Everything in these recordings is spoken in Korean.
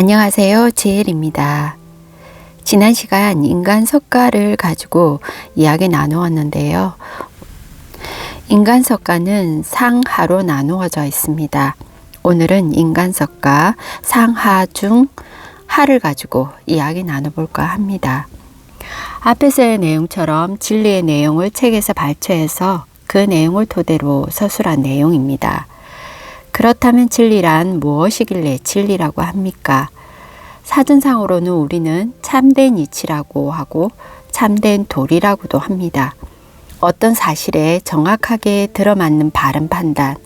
안녕하세요. 지엘입니다. 지난 시간 인간 석가를 가지고 이야기 나누었는데요. 인간 석가는 상하로 나누어져 있습니다. 오늘은 인간 석가 상하 중 하를 가지고 이야기 나눠볼까 합니다. 앞에서의 내용처럼 진리의 내용을 책에서 발췌해서 그 내용을 토대로 서술한 내용입니다. 그렇다면 진리란 무엇이길래 진리라고 합니까? 사전상으로는 우리는 참된 이치라고 하고 참된 도리라고도 합니다. 어떤 사실에 정확하게 들어맞는 바른 판단,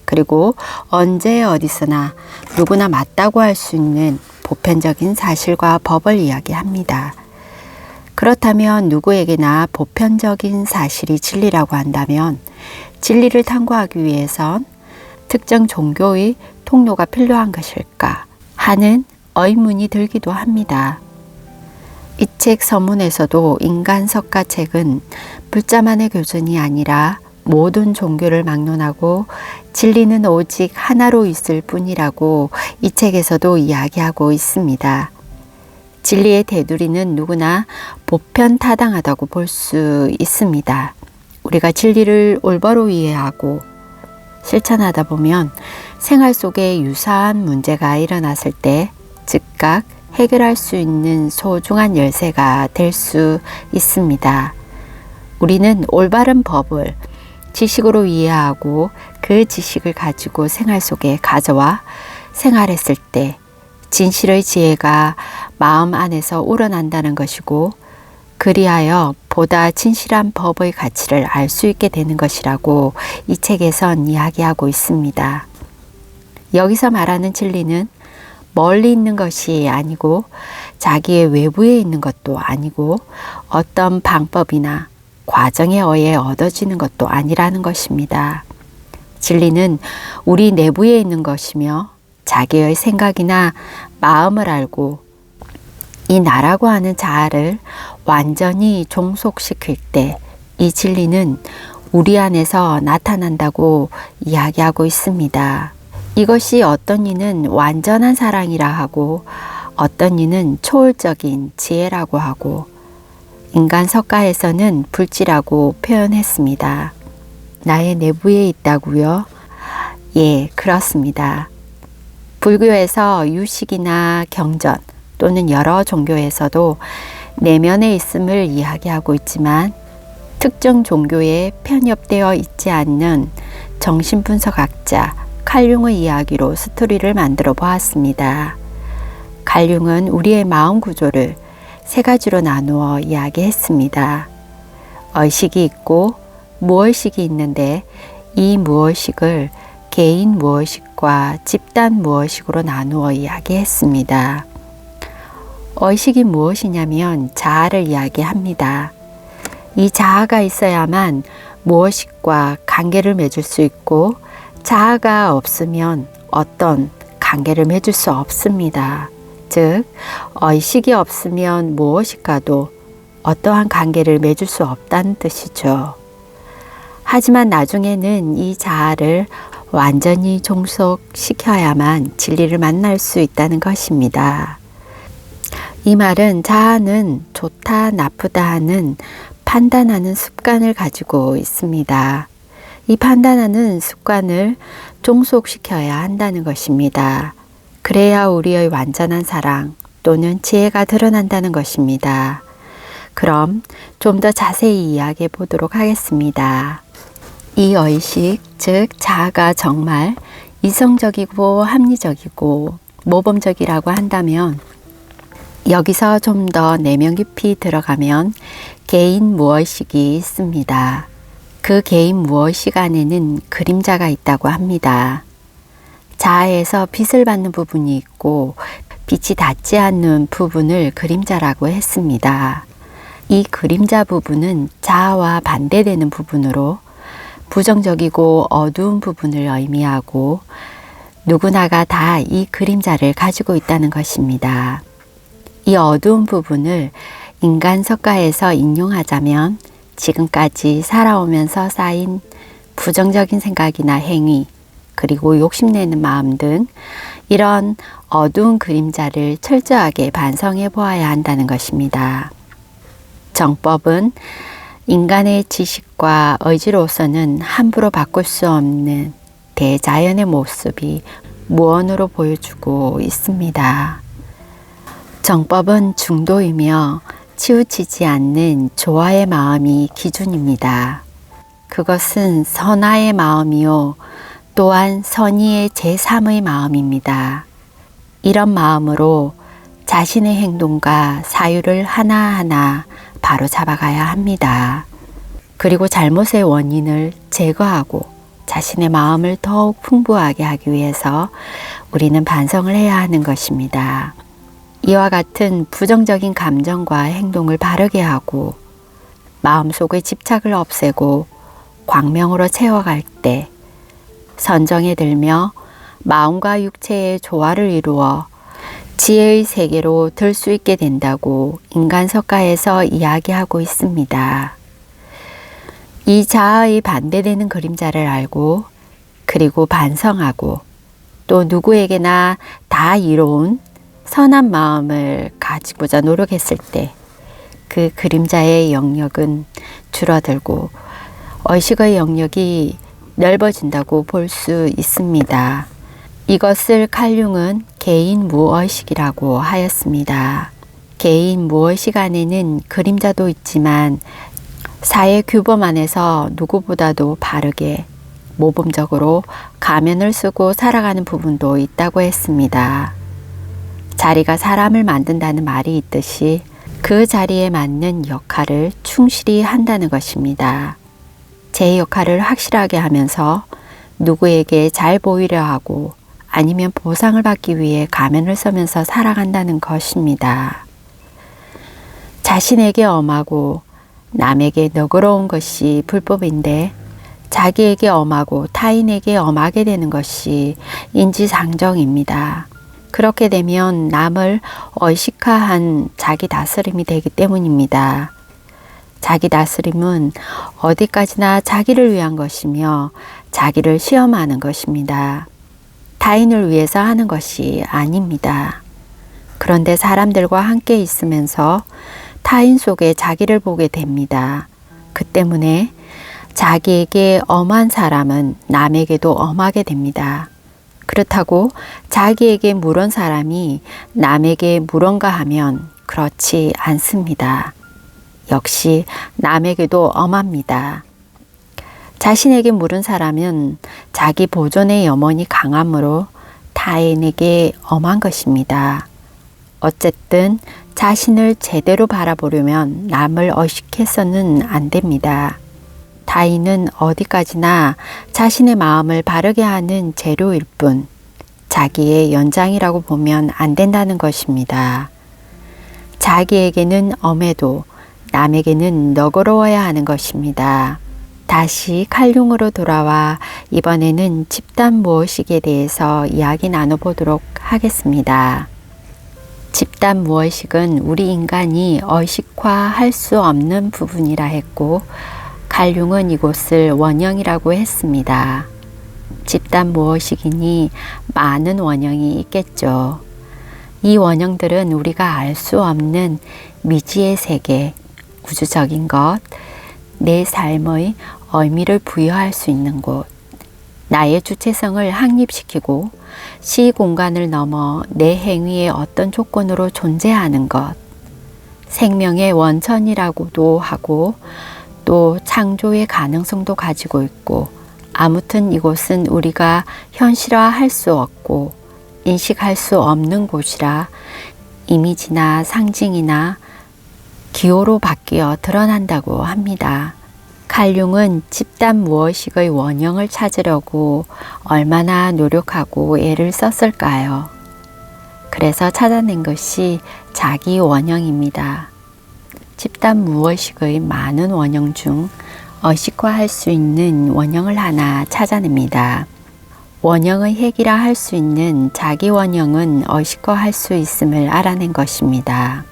그리고 언제 어디서나 누구나 맞다고 할 수 있는 보편적인 사실과 법을 이야기합니다. 그렇다면 누구에게나 보편적인 사실이 진리라고 한다면 진리를 탐구하기 위해선 특정 종교의 통로가 필요한 것일까 하는 의문이 들기도 합니다. 이 책 서문에서도 인간 석가 책은 불자만의 교준이 아니라 모든 종교를 막론하고 진리는 오직 하나로 있을 뿐이라고 이 책에서도 이야기하고 있습니다. 진리의 테두리는 누구나 보편타당하다고 볼 수 있습니다. 우리가 진리를 올바로 이해하고 실천하다 보면 생활 속에 유사한 문제가 일어났을 때 즉각 해결할 수 있는 소중한 열쇠가 될 수 있습니다. 우리는 올바른 법을 지식으로 이해하고 그 지식을 가지고 생활 속에 가져와 생활했을 때 진실의 지혜가 마음 안에서 우러난다는 것이고 그리하여 보다 진실한 법의 가치를 알 수 있게 되는 것이라고 이 책에선 이야기하고 있습니다. 여기서 말하는 진리는 멀리 있는 것이 아니고 자기의 외부에 있는 것도 아니고 어떤 방법이나 과정에 의해 얻어지는 것도 아니라는 것입니다. 진리는 우리 내부에 있는 것이며 자기의 생각이나 마음을 알고 이 나라고 하는 자아를 완전히 종속시킬 때 이 진리는 우리 안에서 나타난다고 이야기하고 있습니다. 이것이 어떤 이는 완전한 사랑이라 하고 어떤 이는 초월적인 지혜라고 하고 인간 석가에서는 불지라고 표현했습니다. 나의 내부에 있다고요? 예, 그렇습니다. 불교에서 유식이나 경전 또는 여러 종교에서도 내면에 있음을 이야기하고 있지만 특정 종교에 편협되어 있지 않는 정신분석학자 칼융의 이야기로 스토리를 만들어 보았습니다. 칼융은 우리의 마음 구조를 세 가지로 나누어 이야기했습니다. 의식이 있고 무의식이 있는데 이 무의식을 개인 무의식과 집단 무의식으로 나누어 이야기했습니다. 의식이 무엇이냐면 자아를 이야기합니다. 이 자아가 있어야만 무의식과 관계를 맺을 수 있고 자아가 없으면 어떤 관계를 맺을 수 없습니다. 즉, 의식이 없으면 무의식과도 어떠한 관계를 맺을 수 없다는 뜻이죠. 하지만 나중에는 이 자아를 완전히 종속시켜야만 진리를 만날 수 있다는 것입니다. 이 말은 자아는 좋다 나쁘다 하는 판단하는 습관을 가지고 있습니다. 이 판단하는 습관을 종속시켜야 한다는 것입니다. 그래야 우리의 완전한 사랑 또는 지혜가 드러난다는 것입니다. 그럼 좀 더 자세히 이야기해 보도록 하겠습니다. 이 의식, 즉 자아가 정말 이성적이고 합리적이고 모범적이라고 한다면 여기서 좀 더 내면 깊이 들어가면 개인 무의식이 있습니다. 그 개인 무의식 안에는 그림자가 있다고 합니다. 자아에서 빛을 받는 부분이 있고 빛이 닿지 않는 부분을 그림자라고 했습니다. 이 그림자 부분은 자아와 반대되는 부분으로 부정적이고 어두운 부분을 의미하고 누구나가 다 이 그림자를 가지고 있다는 것입니다. 이 어두운 부분을 인간 석가에서 인용하자면 지금까지 살아오면서 쌓인 부정적인 생각이나 행위 그리고 욕심내는 마음 등 이런 어두운 그림자를 철저하게 반성해 보아야 한다는 것입니다. 정법은 인간의 지식과 의지로서는 함부로 바꿀 수 없는 대자연의 모습이 무언으로 보여주고 있습니다. 정법은 중도이며 치우치지 않는 조화의 마음이 기준입니다. 그것은 선화의 마음이요 또한 선의의 제3의 마음입니다. 이런 마음으로 자신의 행동과 사유를 하나하나 바로 잡아가야 합니다. 그리고 잘못의 원인을 제거하고 자신의 마음을 더욱 풍부하게 하기 위해서 우리는 반성을 해야 하는 것입니다. 이와 같은 부정적인 감정과 행동을 바르게 하고 마음속의 집착을 없애고 광명으로 채워갈 때 선정에 들며 마음과 육체의 조화를 이루어 지혜의 세계로 들 수 있게 된다고 인간석가에서 이야기하고 있습니다. 이 자아의 반대되는 그림자를 알고 그리고 반성하고 또 누구에게나 다 이로운 선한 마음을 가지고자 노력했을 때 그 그림자의 영역은 줄어들고 의식의 영역이 넓어진다고 볼 수 있습니다. 이것을 칼융은 개인 무의식이라고 하였습니다. 개인 무의식 안에는 그림자도 있지만 사회 규범 안에서 누구보다도 바르게 모범적으로 가면을 쓰고 살아가는 부분도 있다고 했습니다. 자리가 사람을 만든다는 말이 있듯이 그 자리에 맞는 역할을 충실히 한다는 것입니다. 제 역할을 확실하게 하면서 누구에게 잘 보이려 하고 아니면 보상을 받기 위해 가면을 써면서 살아간다는 것입니다. 자신에게 엄하고 남에게 너그러운 것이 불법인데 자기에게 엄하고 타인에게 엄하게 되는 것이 인지상정입니다. 그렇게 되면 남을 의식화한 자기 다스림이 되기 때문입니다. 자기 다스림은 어디까지나 자기를 위한 것이며 자기를 시험하는 것입니다. 타인을 위해서 하는 것이 아닙니다. 그런데 사람들과 함께 있으면서 타인 속에 자기를 보게 됩니다. 그 때문에 자기에게 엄한 사람은 남에게도 엄하게 됩니다. 그렇다고 자기에게 물은 사람이 남에게 물은가 하면 그렇지 않습니다. 역시 남에게도 엄합니다. 자신에게 물은 사람은 자기 보존의 염원이 강하므로 타인에게 엄한 것입니다. 어쨌든 자신을 제대로 바라보려면 남을 의식해서는 안 됩니다. 타인은 어디까지나 자신의 마음을 바르게 하는 재료일 뿐 자기의 연장이라고 보면 안 된다는 것입니다. 자기에게는 엄해도 남에게는 너그러워야 하는 것입니다. 다시 칼융으로 돌아와 이번에는 집단 무의식에 대해서 이야기 나눠보도록 하겠습니다. 집단 무의식은 우리 인간이 의식화할 수 없는 부분이라 했고 칼융은 이곳을 원형이라고 했습니다. 집단 무의식이니 많은 원형이 있겠죠. 이 원형들은 우리가 알 수 없는 미지의 세계, 우주적인 것, 내 삶의 의미를 부여할 수 있는 곳, 나의 주체성을 확립시키고 시공간을 넘어 내 행위의 어떤 조건으로 존재하는 것, 생명의 원천이라고도 하고 또 창조의 가능성도 가지고 있고 아무튼 이곳은 우리가 현실화할 수 없고 인식할 수 없는 곳이라 이미지나 상징이나 기호로 바뀌어 드러난다고 합니다. 칼융은 집단 무의식의 원형을 찾으려고 얼마나 노력하고 애를 썼을까요? 그래서 찾아낸 것이 자기 원형입니다. 집단 무의식의 많은 원형 중 의식화할 수 있는 원형을 하나 찾아냅니다. 원형의 핵이라 할 수 있는 자기 원형은 의식화할 수 있음을 알아낸 것입니다.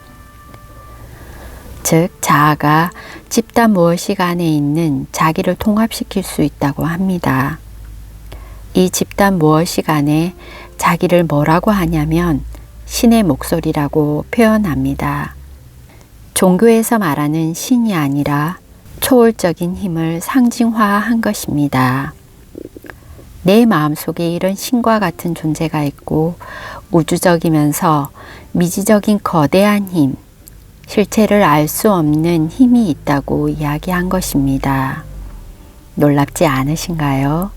즉 자아가 집단 무의식 안에 있는 자기를 통합시킬 수 있다고 합니다. 이 집단 무엇이간에 자기를 뭐라고 하냐면 신의 목소리라고 표현합니다. 종교에서 말하는 신이 아니라 초월적인 힘을 상징화한 것입니다. 내 마음속에 이런 신과 같은 존재가 있고 우주적이면서 미지적인 거대한 힘, 실체를 알 수 없는 힘이 있다고 이야기한 것입니다. 놀랍지 않으신가요?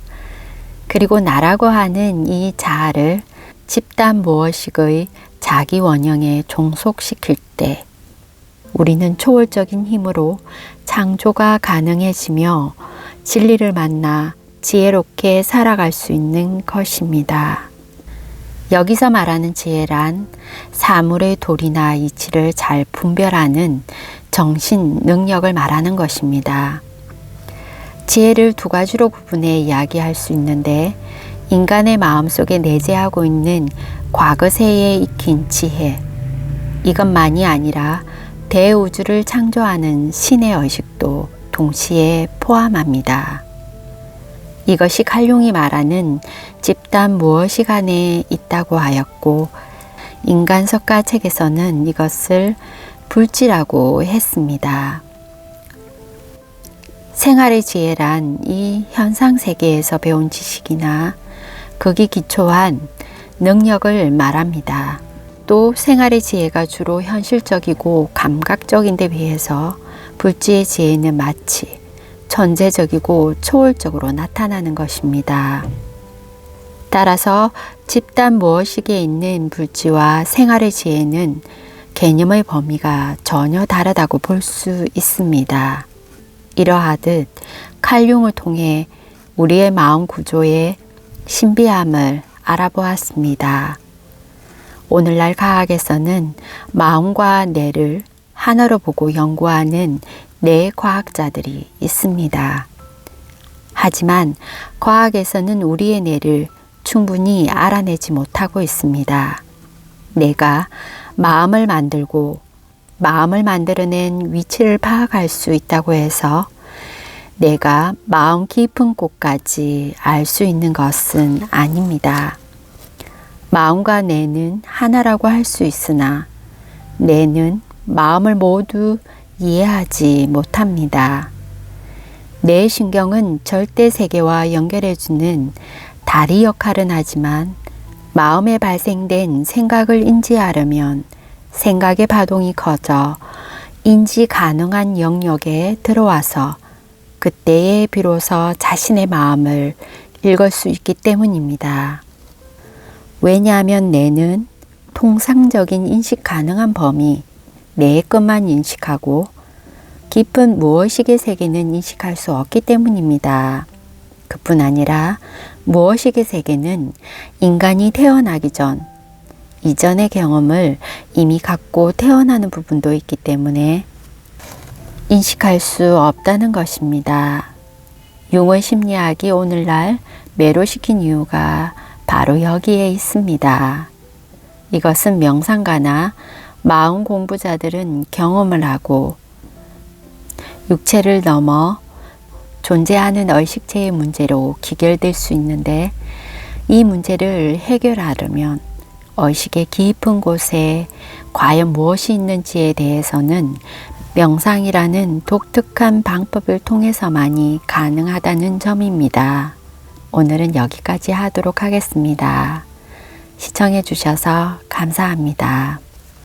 그리고 나라고 하는 이 자아를 집단 무엇식의 자기 원형에 종속시킬 때 우리는 초월적인 힘으로 창조가 가능해지며 진리를 만나 지혜롭게 살아갈 수 있는 것입니다. 여기서 말하는 지혜란 사물의 도리나 이치를 잘 분별하는 정신 능력을 말하는 것입니다. 지혜를 두 가지로 구분해 이야기할 수 있는데 인간의 마음속에 내재하고 있는 과거세에 익힌 지혜, 이것만이 아니라 대우주를 창조하는 신의 의식도 동시에 포함합니다. 이것이 칼융이 말하는 집단 무엇이간에 있다고 하였고 인간석가 책에서는 이것을 불지라고 했습니다. 생활의 지혜란 이 현상세계에서 배운 지식이나 극이 기초한 능력을 말합니다. 또 생활의 지혜가 주로 현실적이고 감각적인데 비해서 불지의 지혜는 마치 천재적이고 초월적으로 나타나는 것입니다. 따라서 집단 무엇이기에 있는 불지와 생활의 지혜는 개념의 범위가 전혀 다르다고 볼 수 있습니다. 이러하듯 칼융을 통해 우리의 마음 구조의 신비함을 알아보았습니다. 오늘날 과학에서는 마음과 뇌를 하나로 보고 연구하는 뇌 과학자들이 있습니다. 하지만 과학에서는 우리의 뇌를 충분히 알아내지 못하고 있습니다. 뇌가 마음을 만들고 마음을 만들어낸 위치를 파악할 수 있다고 해서 내가 마음 깊은 곳까지 알 수 있는 것은 아닙니다. 마음과 뇌는 하나라고 할 수 있으나 뇌는 마음을 모두 이해하지 못합니다. 뇌의 신경은 절대 세계와 연결해주는 다리 역할은 하지만 마음에 발생된 생각을 인지하려면 생각의 파동이 커져 인지 가능한 영역에 들어와서 그때에 비로소 자신의 마음을 읽을 수 있기 때문입니다. 왜냐하면 뇌는 통상적인 인식 가능한 범위 내 것만 인식하고 깊은 무엇이의 세계는 인식할 수 없기 때문입니다. 그뿐 아니라 무엇이의 세계는 인간이 태어나기 전 이전의 경험을 이미 갖고 태어나는 부분도 있기 때문에 인식할 수 없다는 것입니다. 융의 심리학이 오늘날 매료시킨 이유가 바로 여기에 있습니다. 이것은 명상가나 마음 공부자들은 경험을 하고 육체를 넘어 존재하는 의식체의 문제로 기결될 수 있는데 이 문제를 해결하려면 의식의 깊은 곳에 과연 무엇이 있는지에 대해서는 명상이라는 독특한 방법을 통해서만이 가능하다는 점입니다. 오늘은 여기까지 하도록 하겠습니다. 시청해 주셔서 감사합니다.